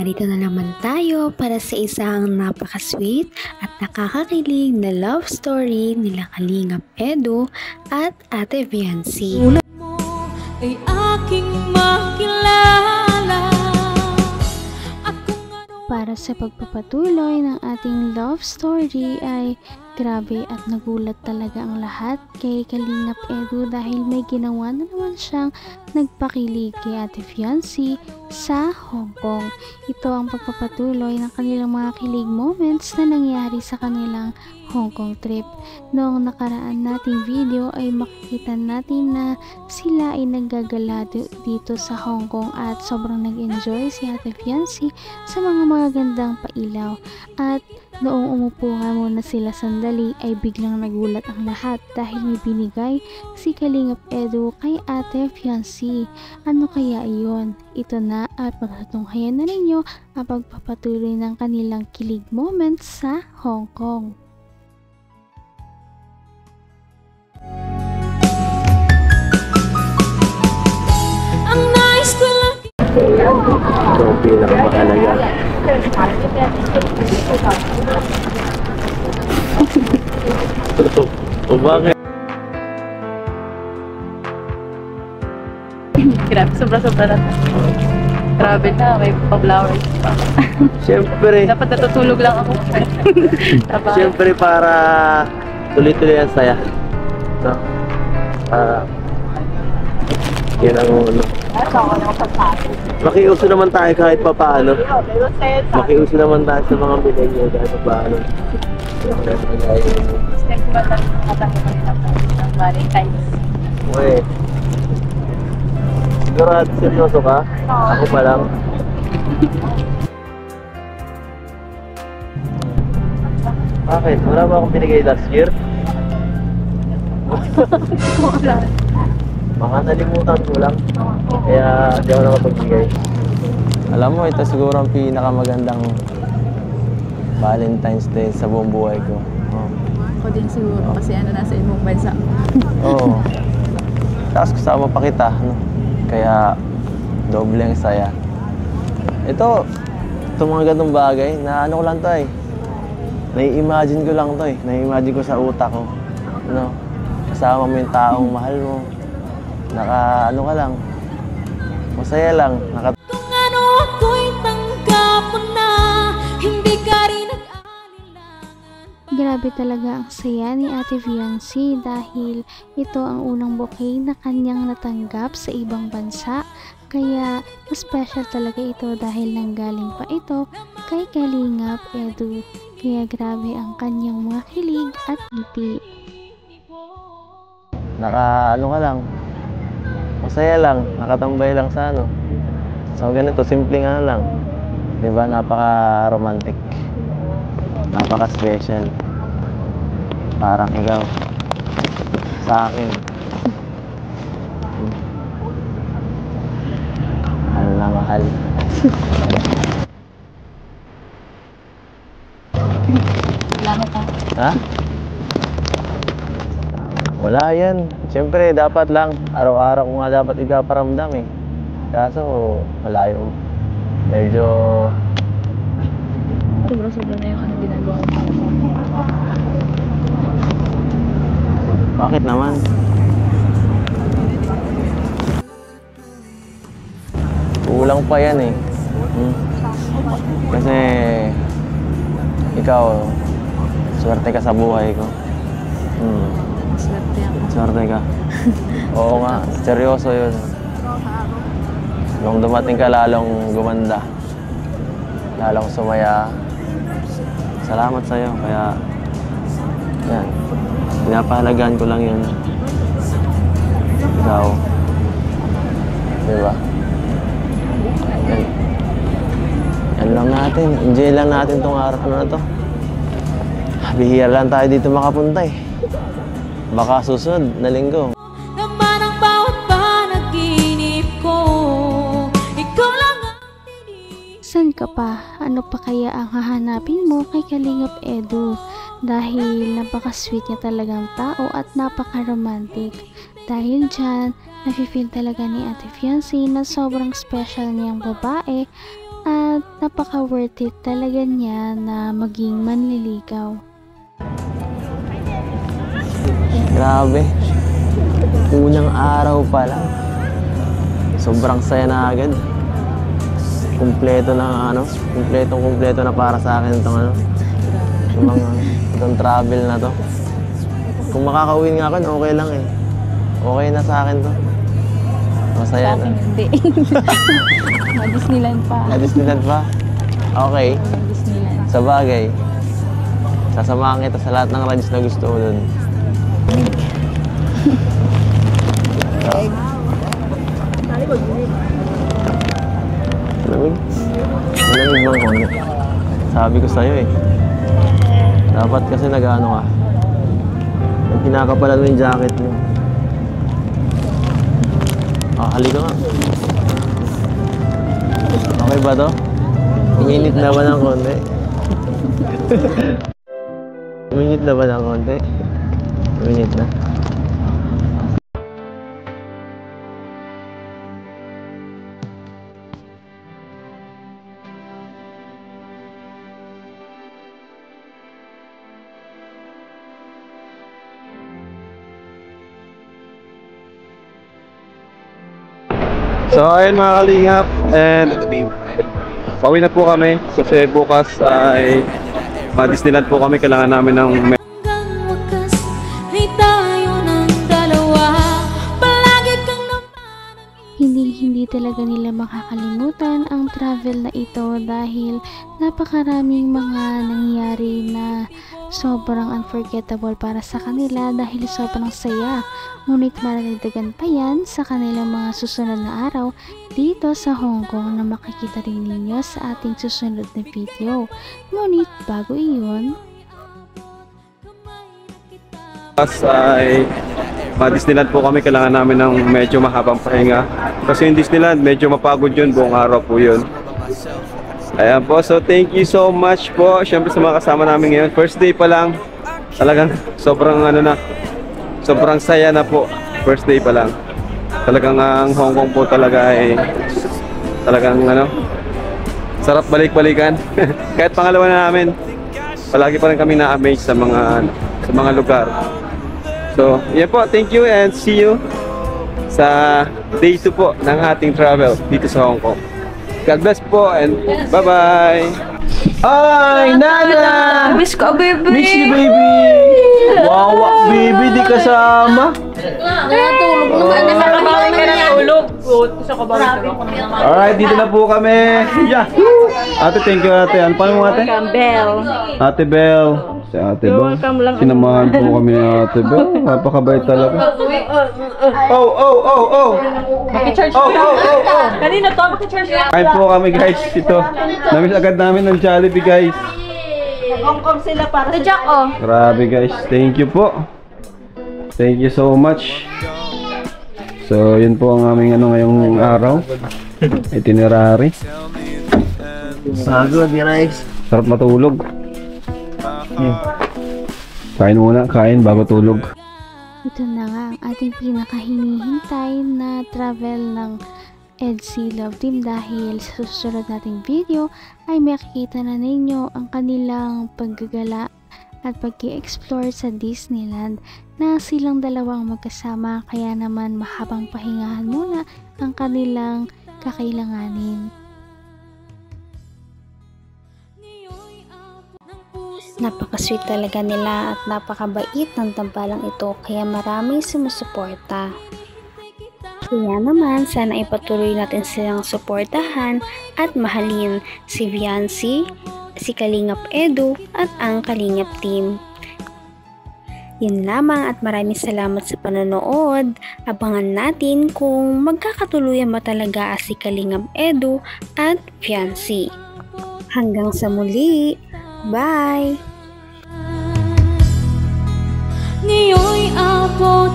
narito na naman tayo para sa isang napaka-sweet at nakakakilig na love story nila Kalingap Edu at Ate Viancy. Tulad mo ay aking makilala. Para sa pagpapatuloy ng ating love story ay grabe at nagulat talaga ang lahat kay Kalingap Edu dahil may ginawa na naman siyang nagpakilig kay Ate Viancy sa Hong Kong. Ito ang pagpapatuloy ng kanilang mga kilig moments na nangyari sa kanilang Hong Kong trip. Noong nakaraan nating video ay makikita natin na sila ay naggagala dito sa Hong Kong at sobrang nag-enjoy si Ate Viancy sa mga magagandang pailaw. At noong umupo nga muna sila sandali ay biglang nagulat ang lahat dahil may binigay si Kalingap Edu kay Ate Viancy. Ano kaya iyon? Ito na at pagtatunghayan na ninyo ang pagpapatuloy ng kanilang kilig moments sa Hong Kong. Ito ang pinakamahalaga. O bakit? Grabe, sobra-sobra na to. Grabe na, may pa-flowers pa. Siyempre. Dapat natutulog lang ako. Siyempre para tuloy-tuloy ang saya. No? Yan ang ulo. Makiuso naman tayo kahit pa paano. Makiuso naman tayo sa mga millennial kahit pa paano. Next time ko ba tayo nakatanggap ko nila ng Valentine's? Uy. Sigurado seryoso ka? Ako pa lang. Bakit? Wala ba akong binigay last year? Wala. Baka nalimutan ko lang. Kaya di ako nakapagbigay. Alam mo, ito siguro ang pinakamagandang Valentine's Day sa buong buhay ko. Ako din siguro kasi nasa ibang bansa. Oo. Tapos kasama pa kita, no? Kaya doble ang saya. Ito mga ganung bagay na ano ko lang to eh. Nai-imagine ko lang to eh. Nai-imagine ko sa utak ko. No? Kasama mo yung taong mahal mo. Ano ka lang. Masaya lang. Kung ano ako'y tanggap mo na, hindi ka rin nag-alilangan. Grabe talaga ang saya ni Ate Viancy dahil ito ang unang bouquet na kanyang natanggap sa ibang bansa. Kaya special talaga ito dahil nanggaling pa ito kay Kalingap Edu. Kaya grabe ang kanyang mga kilig at ngiti. Ano ka lang. Masaya lang. Nakatambay lang sa ano. So ganito, simpleng ano lang. Diba? Napaka-romantic. Napaka-special. Parang ikaw sa akin. Mahal na mahal. Salamat ha. Ha? Wala yan. Siyempre, dapat lang. Araw-araw ko nga dapat ikaparamdam eh. Kaso, wala yung medyo... Sobra-sobra na yung ginagawa ko. Bakit naman? Kulang pa yan eh. Kasi ikaw, swerte ka sa buhay ko. Swerte ako. Swerte ka. Oo nga, seryoso yun. Nung dumating ka lalong gumanda. Lalong sumaya. Salamat sa'yo, kaya yan. Pinapahalagaan ko lang yun. Ikaw. Diba? Yan. Yan lang natin. Enjoy lang natin tong araw. Ano na to? Bihira lang tayo dito makapunta eh. Baka susunod na linggo. Naman ang bawat panaginip ko, ikaw lang ang San ka pa? Ano pa kaya ang hahanapin mo kay Kalingap Edu? Dahil napaka-sweet niya talagang tao at napaka-romantic. Dahil dyan, nafe-feel talaga ni Ate Viancy na sobrang special niyang babae at napaka-worth it talaga niya na maging manliligaw. Grabe. Unang araw pa lang. Sobrang saya na agad. Kumpleto na para sa akin itong itong travel na to. Kung makakauwi nga ako, okay lang eh. Okay na sa akin to. Masaya na. Hindi. Disneyland pa. Disneyland pa? Okay. Disneyland. Sa bagay. Sasamahan kita sa lahat ng rides na gusto mo dun. Malamig? Malamig bang konti? Sabi ko sa'yo eh. Dapat kasi nag-ano ka. Pinakapalan mo yung jacket mo. Halika nga. Okay ba to? Uminit na ba ng konti? Uminit na ba ng konti? Uminit na. So ayun mga kalingap, and pauwi na po kami kasi bukas ay Disneyland po kami. Kailangan namin ng Hanggang wakas ay tayo ng dalawa. Palagi kang naman. Hindi talaga nila makakalimutan ang travel na ito dahil napakaraming mga nangyayari na sobrang unforgettable para sa kanila dahil sobrang saya. Ngunit mararagdagan pa yan sa kanilang mga susunod na araw dito sa Hong Kong na makikita rin ninyo sa ating susunod na video. Ngunit bago iyon, bukas ay Disneyland po kami. Kailangan namin ng medyo mahabang pahinga kasi yung Disneyland medyo mapagod yun, buong araw po yun. Ayan po, so thank you so much po syempre sa mga kasama namin ngayon. First day pa lang, talagang sobrang sobrang saya na po. First day pa lang, talagang ang Hong Kong po talaga ay talagang sarap balik-balikan. Kahit pangalawa na namin, palagi pa rin kami na-amaze sa mga lugar. So yan po, thank you and see you sa day 2 po ng ating travel dito sa Hong Kong. God bless po and bye-bye! Ay, Nana! Miss ko, baby! Miss you, baby! Wawa, baby, di kasama. Alright, dito na po kami. Yeah. Ate, thank you ate. Ano pa mo ate? Bell. Ate Bell. Si Ate Bell. Sinamahan po kami ni Ate Bell. Napakabait talaga. Oh. Maki-charge Kanina to, maki-charge na. Kain po kami guys. Ito. Namiss agad namin ng Jollibee guys. Hong Kong sila para sa Jack, oh. Grabe guys. Thank you po. Thank you so much. So, yun po ang aming ngayong araw. Itinerary. Sago, guys. Sarap matulog. Kain muna, kain bago tulog. ito na nga ang ating pinakahinihintay na travel ng EDC Love Team dahil sa susunod nating video ay makikita na ninyo ang kanilang paggagala at pag-i-explore sa Disneyland na silang dalawang magkasama, kaya naman mahabang pahingahan muna ang kanilang kakailanganin. Napaka-sweet talaga nila at napakabait ng tambalang ito, kaya maraming sumusuporta. Kaya naman, sana ipatuloy natin silang suportahan at mahalin si Viancy, si Kalingap Edu at ang Kalingap Team. Yun lamang at maraming salamat sa panonood. Abangan natin kung magkakatuluyan ba talaga si Kalingap Edu at Viancy. Hanggang sa muli! Bye! Ngayon'y abot